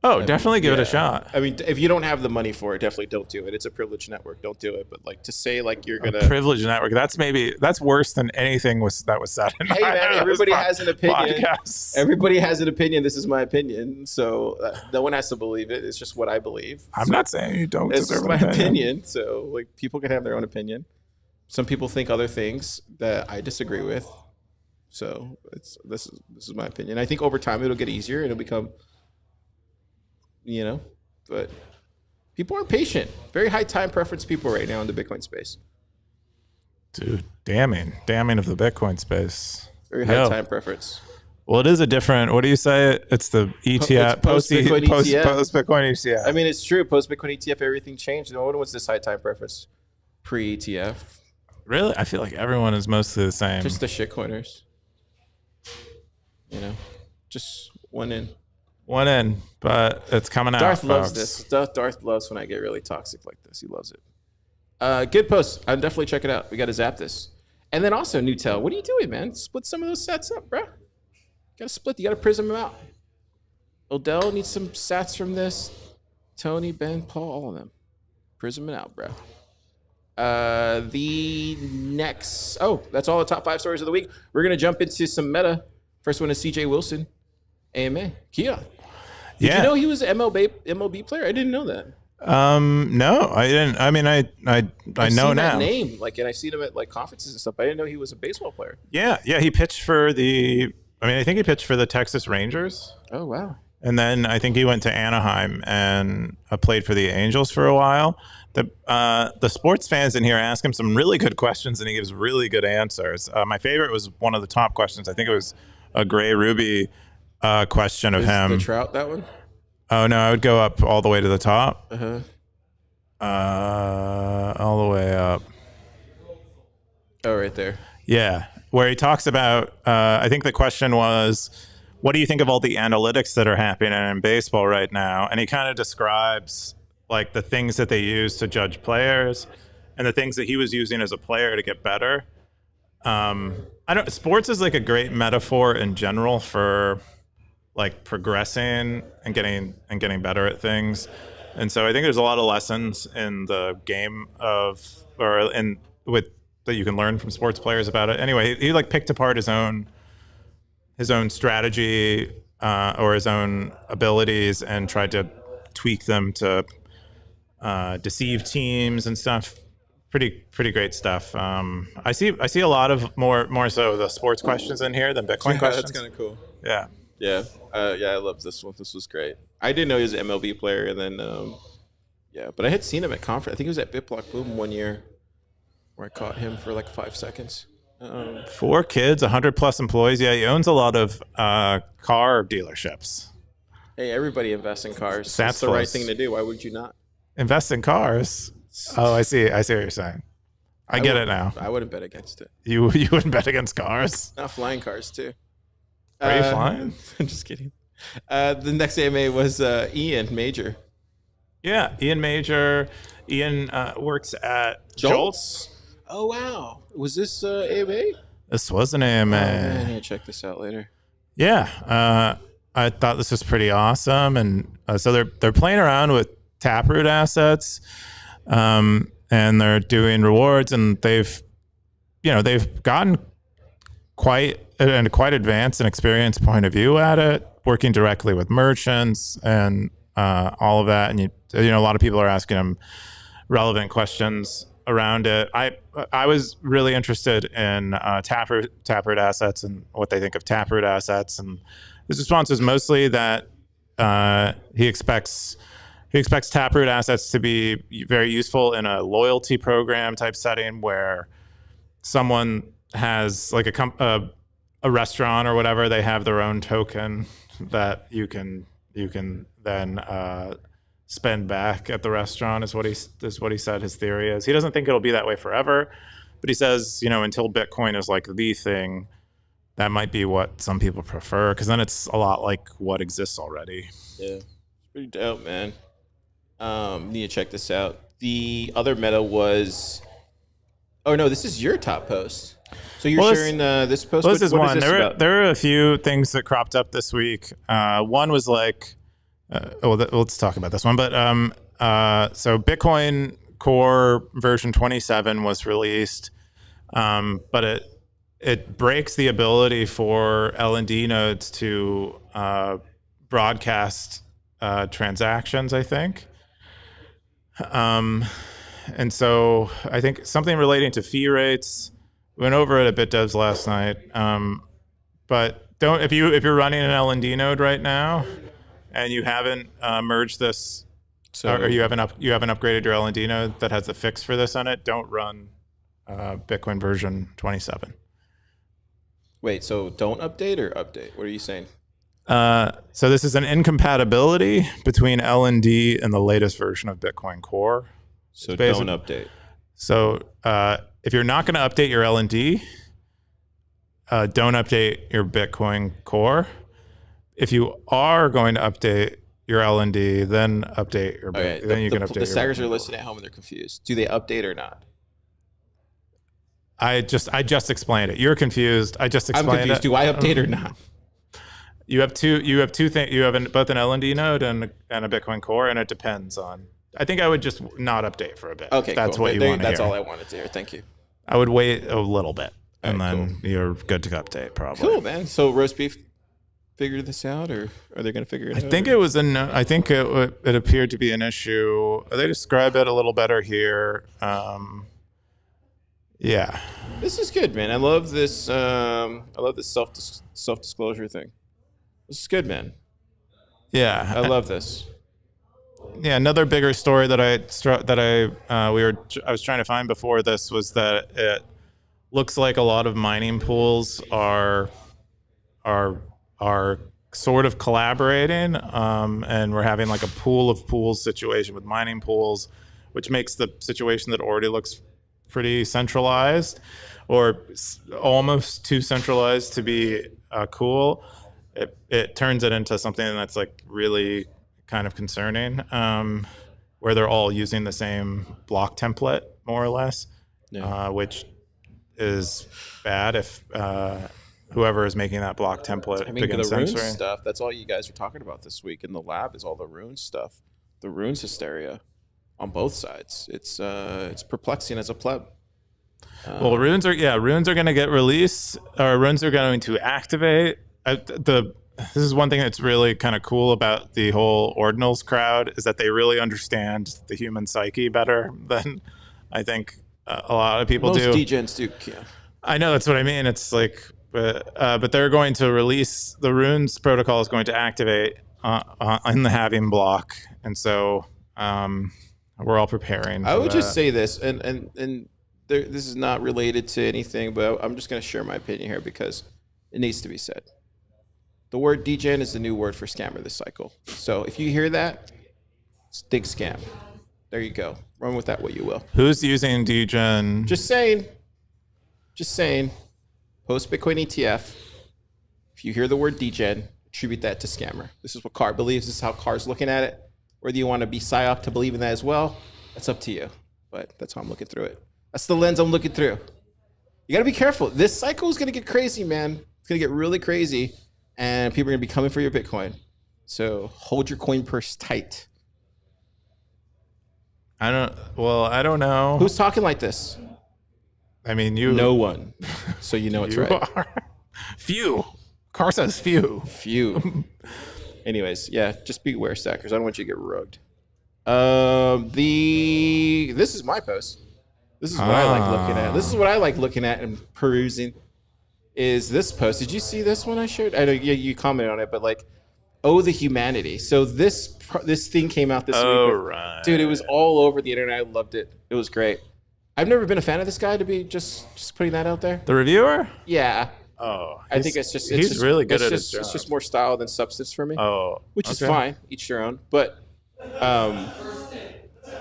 Oh, definitely give it a shot. I mean, if you don't have the money for it, definitely don't do it. It's a privileged network. Don't do it. But to say you're gonna privileged network, that's worse than anything that was said. Hey man, everybody has an opinion. Everybody has an opinion. This is my opinion, so no one has to believe it. It's just what I believe. I'm not saying you don't. It's just my opinion. So people can have their own opinion. Some people think other things that I disagree with. So this is my opinion. I think over time it'll get easier. It'll become, but people are patient. Very high time preference people right now in the Bitcoin space. Dude, damning of the Bitcoin space. Very high time preference. Well, it is a different. What do you say? It's the ETF, post-Bitcoin ETF. Post-Bitcoin ETF. I mean, it's true. Post-Bitcoin ETF, everything changed. No one wants this high time preference. Pre-ETF. Really? I feel like everyone is mostly the same. Just the shitcoiners. Just one in. One in, but it's coming out. Darth loves this. Darth loves when I get really toxic like this. He loves it. Good post. I'll definitely check it out. We got to zap this. And then also, Newtel, what are you doing, man? Split some of those sats up, bro. Gotta split. You gotta prism them out. Odell needs some sats from this. Tony, Ben, Paul, all of them. Prism it out, bro. The next. Oh, that's all the top 5 stories of the week. We're gonna jump into some meta. First one is CJ Wilson, AMA. Keyan. Did you know he was an MLB player? I didn't know that. No, I didn't. I mean, I know now. That name, like, and I seen him at like conferences and stuff. I didn't know he was a baseball player. Yeah. He pitched for the. I mean, I think he pitched for the Texas Rangers. Oh wow. And then I think he went to Anaheim and played for the Angels for a while. The sports fans in here ask him some really good questions, and he gives really good answers. My favorite was one of the top questions. I think it was a Gray Ruby question of him. The Trout, that one? Oh no, I would go up all the way to the top. All the way up. Oh, right there. Yeah, where he talks about. I think the question was, what do you think of all the analytics that are happening in baseball right now? And he kind of describes like the things that they use to judge players and the things that he was using as a player to get better. Sports is like a great metaphor in general for like progressing and getting better at things. And so I think there's a lot of lessons in the game that you can learn from sports players about it. Anyway, he like picked apart his own strategy or his own abilities and tried to tweak them to deceive teams and stuff. Pretty great stuff. I see a lot of more so the sports questions in here than Bitcoin questions. That's kind of cool. Yeah. Yeah. I love this one. This was great. I didn't know he was an MLB player, and then but I had seen him at conference. I think he was at BitBlock Boom one year, where I caught him for like 5 seconds. 4 kids, 100+ employees. Yeah, he owns a lot of car dealerships. Hey, everybody invests in cars. That's the right thing to do. Why would you not invest in cars? Oh, I see what you're saying. I get it now. I wouldn't bet against it. You wouldn't bet against cars? Not flying cars too. Are you flying? I'm just kidding. The next AMA was Ian Major. Yeah, Ian Major. Ian works at Jolts. Oh wow! Was this AMA? This was an AMA. Oh, man, I need to check this out later. Yeah, I thought this was pretty awesome, and so they're playing around with Taproot assets, and they're doing rewards, and they've gotten quite advanced and experienced point of view at it, working directly with merchants and all of that, and a lot of people are asking them relevant questions around it. I was really interested in Taproot assets and what they think of Taproot assets, and his response was mostly that he expects Taproot assets to be very useful in a loyalty program type setting where someone has like a restaurant or whatever, they have their own token that you can then spend back at the restaurant is what he said his theory is. He doesn't think it'll be that way forever, but he says, until Bitcoin is like the thing, that might be what some people prefer, because then it's a lot like what exists already. Yeah, it's pretty dope, man. Need to check this out. The other meta was, oh no, this is your top post. So you're sharing this post? Well, this is one. Is this there were a few things that cropped up this week. One was like, let's talk about this one. But so Bitcoin Core version 27 was released, but it breaks the ability for LND nodes to broadcast transactions, I think. And so I think something relating to fee rates. We went over it at BitDevs last night. But if you're running an LND node right now and you haven't merged this, or you haven't upgraded your LND node that has a fix for this on it, don't run Bitcoin version 27. Wait, so don't update or update? What are you saying? So this is an incompatibility between LND and the latest version of Bitcoin Core. So don't update. So if you're not going to update your LND, don't update your Bitcoin Core. If you are going to update your LND, then update your. Okay, then you can update. The stackers are listening at home and they're confused. Do they update or not? I just explained it. You're confused. I just I'm explained confused. it. Do I update or not? You have two things. You have both an LND node and a Bitcoin Core, and it depends on. I think I would just not update for a bit. Okay, that's cool. what you want to hear. That's all I wanted to hear. Thank you. I would wait a little bit, and All right, then you're good to update. Probably. Cool, man. So roast beef figured this out, or are they going to figure it out? I think it was I think it appeared to be an issue. They describe it a little better here. Yeah. This is good, man. I love this. I love this self disclosure thing. This is good, man. Yeah. I love this. Yeah, another bigger story that I was trying to find before this was that it looks like a lot of mining pools are sort of collaborating, and we're having like a pool of pools situation with mining pools, which makes the situation that already looks pretty centralized or almost too centralized to be cool. It turns it into something that's like really kind of concerning, where they're all using the same block template more or less, which is bad if whoever is making that block template begins the runes censoring stuff. That's all you guys are talking about this week in the lab is all the runes stuff, the runes hysteria on both sides. It's perplexing as a pleb. Well, runes are going to get released, or runes are going to activate. This is one thing that's really kind of cool about the whole ordinals crowd is that they really understand the human psyche better than I think a lot of people do. Most degens do. Yeah. I know, that's what I mean. It's like, but they're going to release the runes protocol is going to activate in the halving block, and so we're all preparing. I would just say this, and this is not related to anything, but I'm just going to share my opinion here because it needs to be said. The word degen is the new word for scammer this cycle. So if you hear that, think scam. There you go. Run with that what you will. Who's using degen? Just saying. Post Bitcoin ETF. If you hear the word degen, attribute that to scammer. This is what Car believes. This is how Car's looking at it. Whether you want to be psyop to believe in that as well, that's up to you. But that's how I'm looking through it. That's the lens I'm looking through. You got to be careful. This cycle is going to get crazy, man. It's going to get really crazy. And people are going to be coming for your Bitcoin. So hold your coin purse tight. I don't know. Who's talking like this? I mean, you. No one. So you know it's You right. are. Few. Car says few. Few. Anyways, yeah, just beware, stackers. I don't want you to get rugged. This is my post. This is what I like looking at. This is what I like looking at and perusing. Is this post? Did you see this one I shared? I know you commented on it, but like, the humanity. So this thing came out this week. Right. Dude, it was all over the internet. I loved it. It was great. I've never been a fan of this guy, to be just putting that out there. The reviewer? Yeah. Oh, I think it's just he's really good at his job. It's just more style than substance for me. Oh, which is fine. Each their own. But,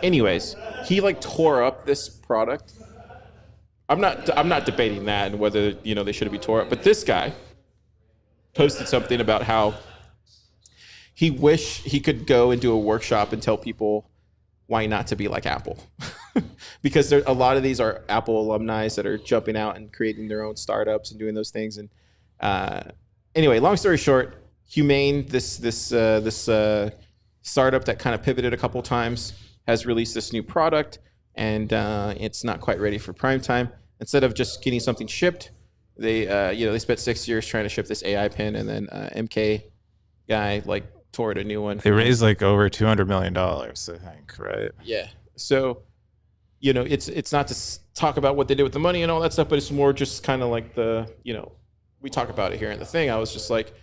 anyways, he like tore up this product. I'm not debating that and whether they should be tore up. But this guy posted something about how he wished he could go and do a workshop and tell people why not to be like Apple, because a lot of these are Apple alumni that are jumping out and creating their own startups and doing those things. And anyway, long story short, Humane, this startup that kind of pivoted a couple times, has released this new product, and it's not quite ready for prime time. Instead of just getting something shipped, they spent 6 years trying to ship this AI pin, and then MK guy like tore it a new one. They raised like over $200 million, I think, right? Yeah. So, it's not to talk about what they did with the money and all that stuff, but it's more just kind of like we talk about it here in the thing. I was just like,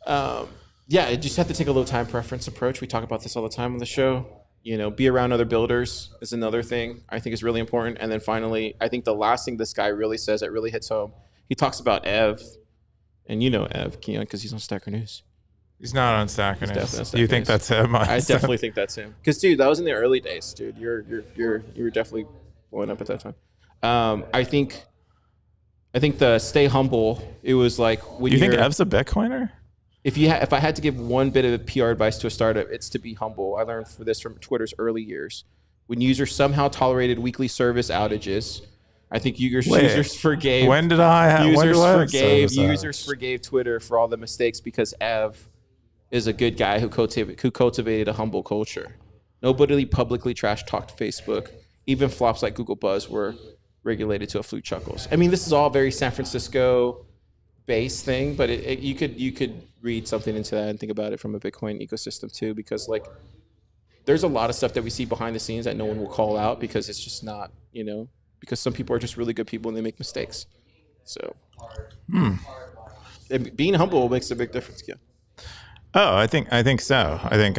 you just have to take a low time preference approach. We talk about this all the time on the show. Be around other builders is another thing I think is really important. And then finally, I think the last thing this guy really says that really hits home, he talks about Ev, and Ev, Keyan, because he's on Stacker News. He's not on Stacker News. Definitely on Stacker You think News. that's him? I definitely think that's him. Because dude, that was in the early days, dude. You were definitely blowing up at that time. I think the stay humble. It was like when you think Ev's a Bitcoiner? If I had to give one bit of PR advice to a startup, it's to be humble. I learned this from Twitter's early years. When users somehow tolerated weekly service outages, I think users Wait, users forgave when did I? When users do I forgave say users forgave Twitter for all the mistakes because Ev is a good guy who cultivated a humble culture. Nobody publicly trash talked Facebook. Even flops like Google Buzz were regulated to a few chuckles. I mean, this is all very San Francisco based thing, but you could read something into that and think about it from a Bitcoin ecosystem too, because like there's a lot of stuff that we see behind the scenes that no one will call out because it's just not, because some people are just really good people and they make mistakes. So and being humble makes a big difference. Yeah. Oh, I think so. I think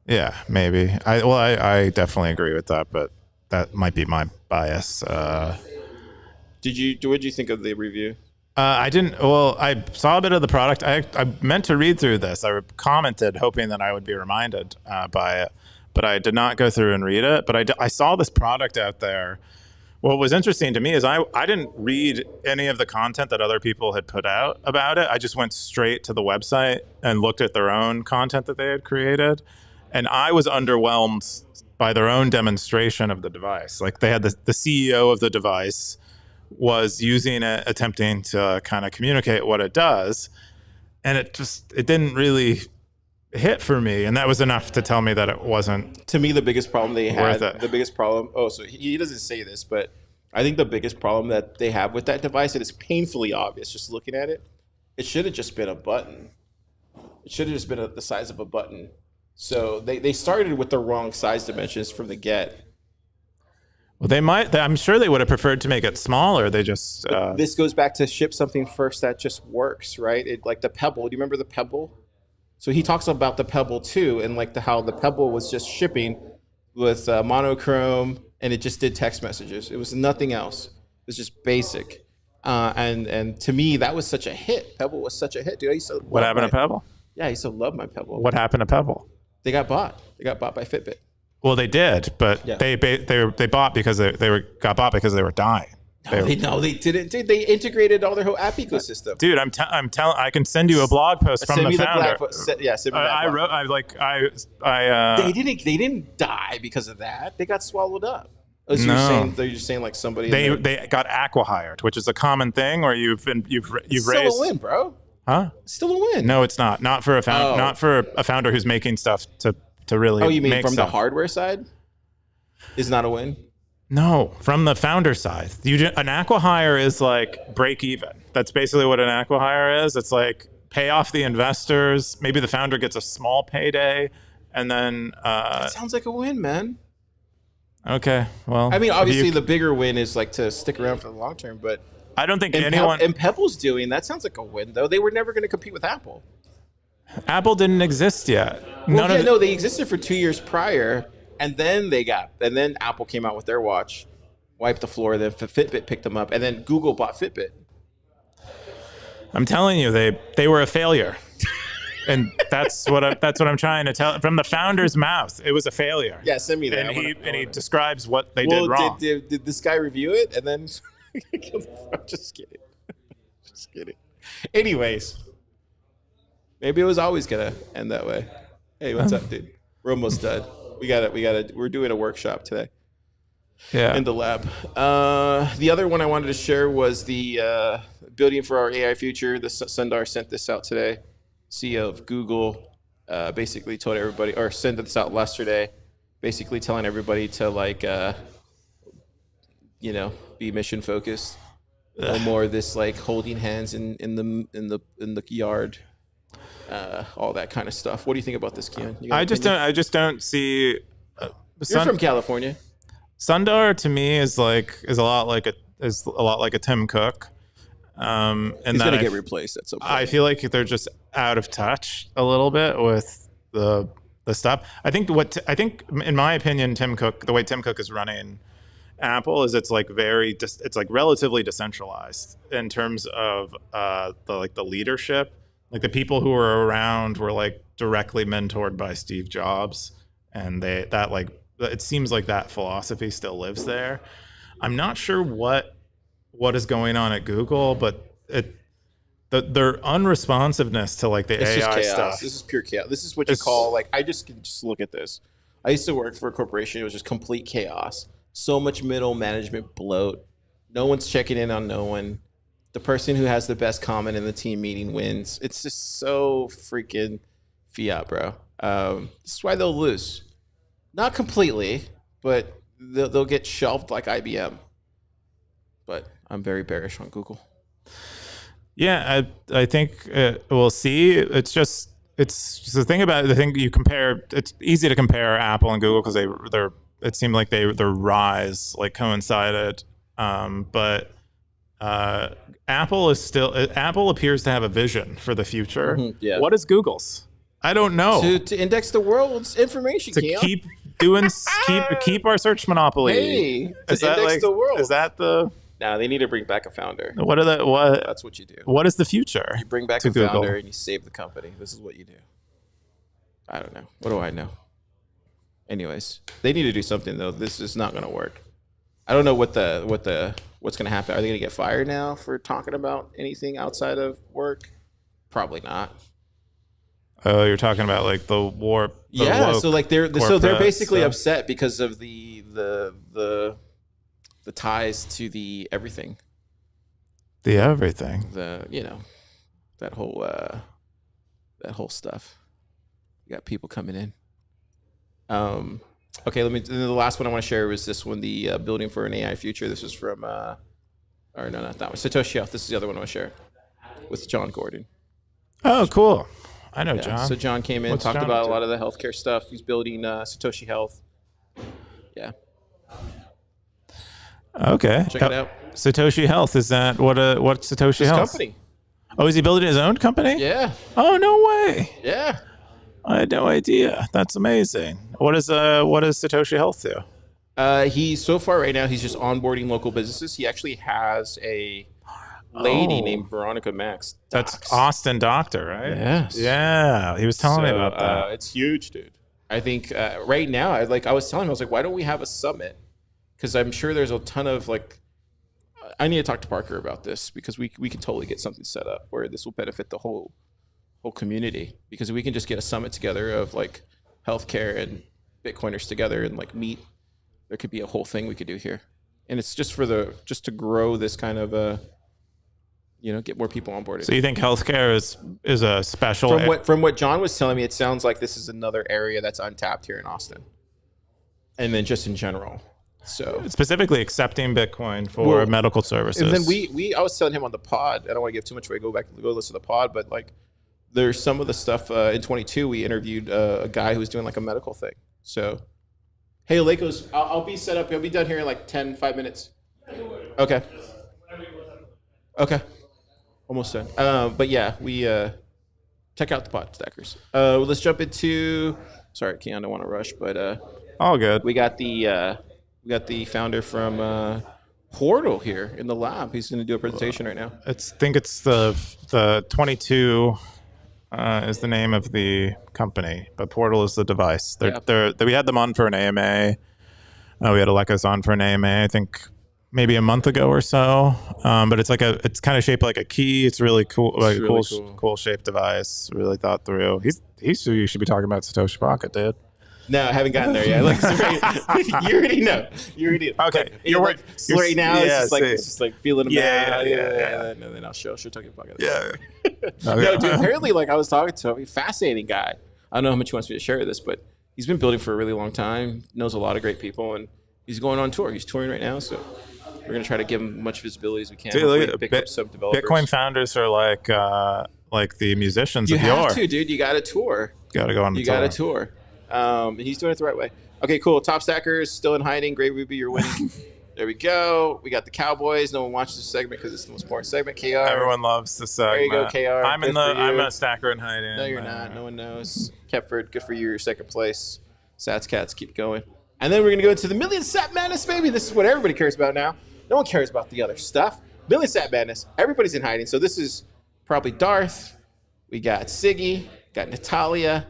yeah, maybe. I definitely agree with that, but that might be my bias. What did you think of the review? I didn't. Well, I saw a bit of the product. I meant to read through this. I commented hoping that I would be reminded by it, but I did not go through and read it. But I saw this product out there. What was interesting to me is I didn't read any of the content that other people had put out about it. I just went straight to the website and looked at their own content that they had created. And I was underwhelmed by their own demonstration of the device. Like they had the CEO of the device was using it, attempting to kind of communicate what it does. And it didn't really hit for me. And that was enough to tell me that it wasn't. To me, the biggest problem they had, it. the biggest problem, so he doesn't say this, but I think the biggest problem that they have with that device, and it's painfully obvious just looking at it, it should have just been a button. It should have just been the size of a button. So they started with the wrong size dimensions from the get. Well, I'm sure they would have preferred to make it smaller. They just... this goes back to ship something first that just works, right? Like the Pebble. Do you remember the Pebble? So he talks about the Pebble too, and like how the Pebble was just shipping with monochrome, and it just did text messages. It was nothing else. It was just basic. And to me, that was such a hit. Pebble was such a hit, dude. What happened to Pebble? Yeah, I used to love my Pebble. What happened to Pebble? They got bought. They got bought by Fitbit. Well, they did, but Yeah. they bought because they got bought because they were dying. No, they didn't. Dude, they integrated all their whole app ecosystem. Dude, I'm telling. I can send you a blog post from the founder. Send me that blog. They didn't die because of that. They got swallowed up. Oh, so No. they're just saying like somebody. They got acqui-hired, which is a common thing where you've It's raised. still a win, bro. Huh? It's still a win. No, it's not. Not for a founder. Oh. Not for a founder who's making stuff to really. Oh, you mean make from stuff. the hardware side? Is not a win. No, from the founder side. An acqui-hire is like break even. That's basically what an acqui-hire is. It's like pay off the investors. Maybe the founder gets a small payday, and then. Sounds like a win, man. Okay, well. I mean, obviously, the bigger win is like to stick around for the long term, but I don't think anyone. And Pebble's doing that sounds like a win, though. They were never going to compete with Apple. Apple didn't exist yet. No, they existed for 2 years prior, and then Apple came out with their watch, wiped the floor. Then Fitbit picked them up, and then Google bought Fitbit. I'm telling you, they were a failure, and that's what I'm trying to tell from the founder's mouth. It was a failure. Yeah, send me that. And he describes what they did wrong. Did this guy review it and then? Just kidding. Just kidding. Anyways, maybe it was always gonna end that way. Hey, what's up, dude? We're almost done. We're doing a workshop today. Yeah. In the lab. The other one I wanted to share was the building for our AI future. The Sundar sent this out today. CEO of Google basically told everybody, or sent this out yesterday, basically telling everybody to like, be mission focused. No more this like holding hands in the yard. All that kind of stuff. What do you think about this, Keyan? I just don't see. You're from California. Sundar to me is a lot like a Tim Cook. And he's gonna get replaced at some point. I feel like they're just out of touch a little bit with the stuff. I think in my opinion, the way Tim Cook is running Apple is it's like relatively decentralized in terms of the leadership. Like the people who were around were like directly mentored by Steve Jobs, and it seems like that philosophy still lives there. I'm not sure what is going on at Google, but their unresponsiveness to like the AI stuff. This is pure chaos. This is what you call like I just look at this. I used to work for a corporation. It was just complete chaos. So much middle management bloat. No one's checking in on no one. The person who has the best comment in the team meeting wins. It's just so freaking fiat, bro. This is why they'll lose. Not completely, but they'll get shelved like IBM. But I'm very bearish on Google. Yeah, I think we'll see. It's the thing about the thing you compare. It's easy to compare Apple and Google because they're it seemed like their rise like coincided, but Apple appears to have a vision for the future. Mm-hmm, yeah. What is Google's? I don't know. To index the world's information, To Keyan. keep doing keep our search monopoly. Hey, is to that index like the world. Is that the? Nah, they need to bring back a founder. What That's what you do. What is the future? You bring back to a Google? founder and you save the company. This is what you do. I don't know. What do I know? Anyways, they need to do something though. This is not going to work. I don't know what's going to happen. Are they going to get fired now for talking about anything outside of work? Probably not. Oh, you're talking about like the warp. Yeah, so like they're basically stuff. upset because of the ties to the everything. The everything. That whole stuff. You got people coming in. Okay, the last one I want to share was this one, the building for an AI future. This is from not that one. Satoshi Health. This is the other one I want to share with John Gordon. Oh, cool. I know Yeah, John. so John came in, What's talked John about up a to? lot of the healthcare stuff. He's building Satoshi Health. Yeah, Okay. check it out. Satoshi Health, is that what's Satoshi His Health? company. Oh, is he building his own company? Yeah, Oh, no way. yeah. I had no idea. That's amazing. What does Satoshi Health do? He's so far right now, he's just onboarding local businesses. He actually has a lady named Veronica Max. That's Docs. Austin Doctor, right? Yes. Yeah, he was telling me about that. It's huge, dude. I think right now, I was telling him, I was like, why don't we have a summit? Because I'm sure there's a ton of I need to talk to Parker about this because we can totally get something set up where this will benefit the whole community, because we can just get a summit together of like healthcare and Bitcoiners together and like meet. There could be a whole thing we could do here, and it's just to grow this kind of get more people on board. So you think healthcare is a special? From what John was telling me, it sounds like this is another area that's untapped here in Austin, and then just in general. So specifically accepting Bitcoin for medical services. and then I was telling him on the pod. I don't want to give too much away. Go listen to the pod, but like there's some of the stuff in 22. We interviewed a guy who was doing like a medical thing. So hey, Lakos, I'll be set up. I'll be done here in like 5 minutes. Okay. Almost done. But yeah, we check out the pod stackers. Let's jump into. Sorry, Keyan, I don't want to rush, but all good. we got the founder from Portal here in the lab. He's going to do a presentation right now. I think it's the 22 is the name of the company, but Portal is the device. We had them on for an AMA. We had Alekos on for an AMA, I think maybe a month ago or so. But it's kind of shaped like a key. It's really cool, like really cool shaped device. Really thought through. He's who you should be talking about, Satoshi Pocket, dude. No, I haven't gotten there yet. You already know. Okay, Right now, yeah, it's just like feeling them out. Yeah. And then I'll show talking about it. Yeah. No, dude. Apparently, I was talking to him. He's a fascinating guy. I don't know how much he wants me to share this, but he's been building for a really long time. Knows a lot of great people, and he's going on tour. He's touring right now, so we're gonna try to give him much visibility as we can. Dude, look at pick up some developers. Bitcoin founders are like the musicians You of yore. have to, dude. You got to tour. Got to go on. You got to tour. He's doing it the right way. Okay, cool. Top stackers still in hiding. Great Ruby, you're winning. There we go. We got the Cowboys. No one watches this segment because it's the most important segment. KR. Everyone loves this segment. There you go, KR. I'm a stacker in hiding. No, you're not. No one knows. Kepford, good for you. You're second place. Sats Cats, keep going. And then we're going to go into the Million Sat Madness, baby. This is what everybody cares about now. No one cares about the other stuff. Million Sat Madness. Everybody's in hiding. So this is probably Darth. We got Siggy. Got Natalia.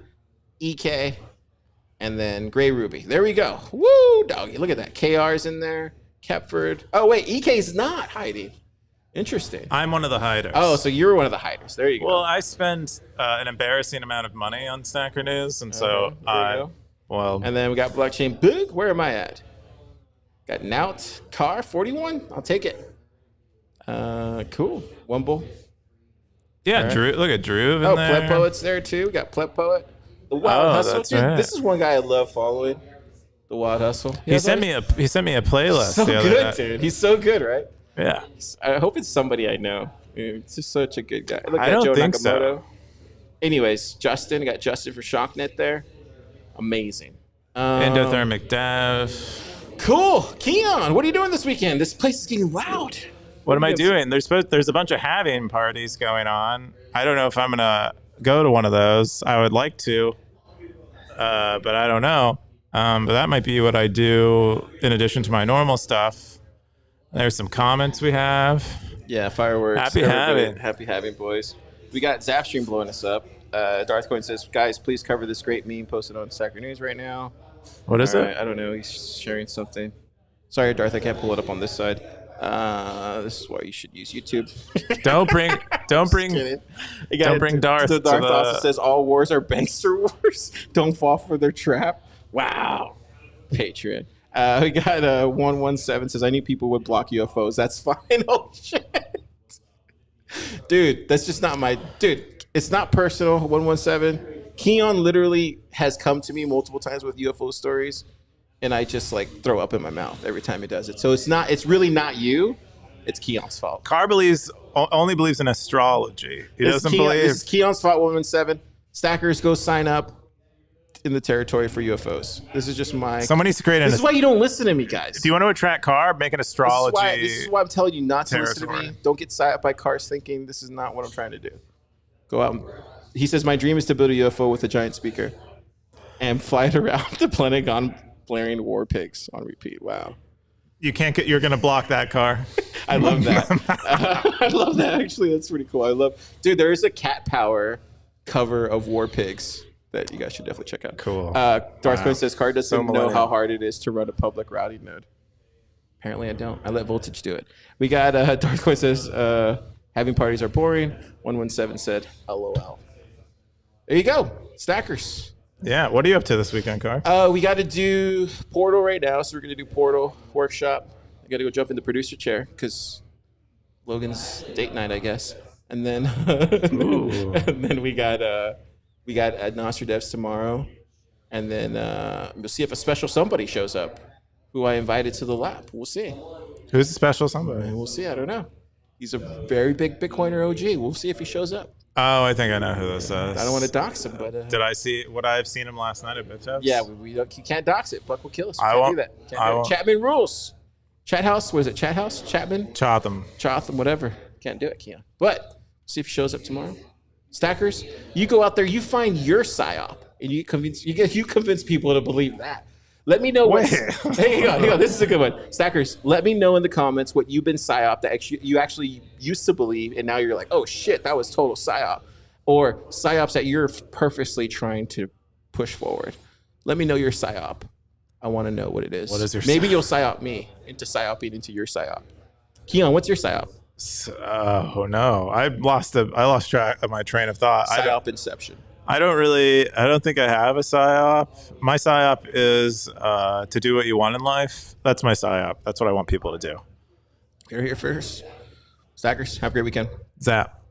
EK. And then Gray Ruby. There we go. Woo, doggy. Look at that. KR's in there. Kepford. Oh, wait. EK's not hiding. Interesting. I'm one of the hiders. Oh, so you're one of the hiders. There you go. Well, I spend an embarrassing amount of money on Stacker News, and so there you go. And then we got Blockchain Boog. Where am I at? Got Nout. Car 41. I'll take it. Cool. Wumble. Yeah, All right. Drew. Look at Drew in Oh, there. Pleb Poet's there too. We got Pleb Poet. The Wild Hustle. that's Dude, right. this is one guy I love following. The Wild Hustle. He sent me a playlist. So the other good, day. dude. He's so good, right? Yeah. I hope it's somebody I know. It's just such a good guy. Look I at don't Joe think Nakamoto. so. Anyways, Justin. Got Justin for Shocknet there. Amazing. Endothermic Dev. Cool. Keyan, what are you doing this weekend? This place is getting loud. What am I doing? There's a bunch of having parties going on. I don't know if I'm gonna go to one of those. I would like to, but I don't know. But that might be what I do in addition to my normal stuff. There's some comments we have. Yeah, fireworks. Happy Everybody, having. Happy having, boys. We got Zapstream blowing us up. Darth Coin says, guys, please cover this great meme posted on Sacker News right now. What is All it? right, I don't know. He's sharing something. Sorry, Darth, I can't pull it up on this side. This is why you should use YouTube. Don't bring Don't bring Darth The to Darth the- also says all wars are bankster wars. Don't fall for their trap. Wow. Patreon. We got 117 says, I need people would block UFOs. That's fine. Oh, shit. Dude, that's just not my... Dude, it's not personal, 117. Keyan literally has come to me multiple times with UFO stories, and I just, like, throw up in my mouth every time he does it. So it's really not you. It's Keon's fault. Carr only believes in astrology. He doesn't believe. This is Keon's fault, 117. Stackers, go sign up in the territory for UFOs. This is just my... Someone needs to create This is why you don't listen to me, guys. If you want to attract Carr, make an astrology. This is why I'm telling you not to listen to territory. me. Don't get psyched by cars thinking this is not what I'm trying to do. Go out. He says, my dream is to build a UFO with a giant speaker and fly it around the Pentagon blaring war pigs on repeat. Wow. You're going to block that Carr. I love that. I love that, actually. That's pretty cool. Dude, there is a Cat Power cover of war pigs that you guys should definitely check out. Cool. Darth Quinn says, Carr doesn't know millennial. how hard it is to run a public routing node. Apparently I don't. I let Voltage do it. We got Darth Quinn says, having parties are boring. 117 said, LOL. There you go. Stackers. Yeah. What are you up to this weekend, Carr? We got to do Portal right now, so we're going to do Portal workshop. I got to go jump in the producer chair because Logan's date night, I guess. And then, and then we got Nostradamus tomorrow, and then we'll see if a special somebody shows up, who I invited to the lab. We'll see. Who's the special somebody? We'll see. I don't know. He's a very big Bitcoiner OG. We'll see if he shows up. Oh, I think I know who this is. I don't want to dox him, but Would I have seen him last night at Bitch House? yeah, we don't. You can't dox it. Buck will kill us. We I can't won't- do that. Can't I do it. won't. Chapman rules. Chat house. What is it? Chat house. Chapman. Chatham. Chotham, whatever. Can't do it, Keon. But see if he shows up tomorrow. Stackers, you go out there, you find your psyop, and you convince people to believe that. Let me know what. Hang on. This is a good one. Stackers, let me know in the comments what you've been psyop that you actually used to believe, and now you're like, oh shit, that was total psyop, or psyops that you're purposely trying to push forward. Let me know your psyop. I want to know what it is. What is your Maybe you'll psyop me into psyoping into your psyop. Keon, what's your psyop? Oh no, I lost track of my train of thought. Psyop inception. I don't think I have a psyop. My psyop is to do what you want in life. That's my psyop. That's what I want people to do. You're here first. Stackers, have a great weekend. Zap.